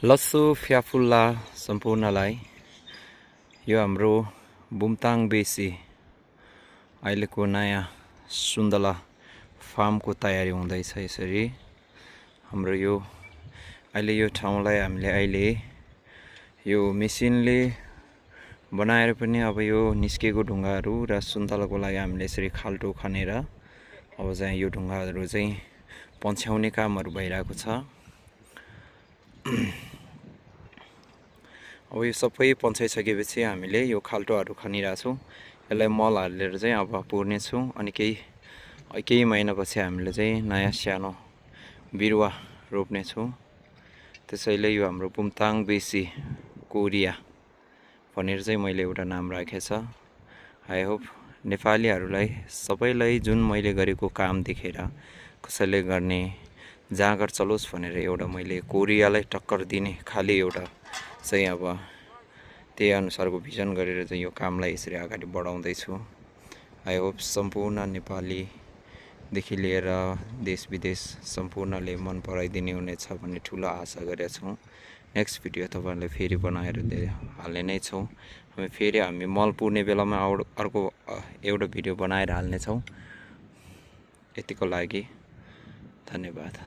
लस्सो फ्याफुल्ला सम्पूर्णलाई यो हाम्रो बुमताङ बेसी अहिलेको नयाँ सुन्दला फार्मको तयारी हुँदैछ। यसरी हाम्रो यो अहिले यो ठाउँलाई हामीले अहिले यो मेसिनले बनाएर पनि अब यो निस्केको ढुङ्गाहरू र सुन्तलाको लागि हामीले यसरी खाल्टो खनेर अब चाहिँ यो ढुङ्गाहरू चाहिँ पन्छ्याउने कामहरू भइरहेको छ। अब यो सबै पन्छाइसकेपछि हामीले यो खाल्टोहरू खनिरहेछौँ। यसलाई मल हालेर चाहिँ अब पुर्नेछौँ अनि केही महिनापछि हामीले चाहिँ नयाँ सानो बिरुवा रोप्नेछौँ। त्यसैले यो हाम्रो बुमताङ बेसी कोरिया भनेर चाहिँ मैले एउटा नाम राखेको छ। आई होप नेपालीहरूलाई सबैलाई जुन मैले गरेको काम देखेर कसैले गर्ने जाँगर चलोस् भनेर एउटा मैले कोरियालाई टक्कर दिने खाली एउटा चाहिँ अब त्यही अनुसारको भिजन गरेर चाहिँ यो कामलाई यसरी अगाडि बढाउँदैछु। आई होप सम्पूर्ण नेपालीदेखि लिएर देश विदेश सम्पूर्णले मन पराइदिने हुनेछ भन्ने ठुलो आशा गरेका छौँ। नेक्स्ट भिडियो तपाईँहरूले फेरि बनाएर हाल्ने नै छौँ। हामी मल पुर्ने बेलामा अर्को एउटा भिडियो बनाएर हाल्नेछौँ। यतिको लागि धन्यवाद।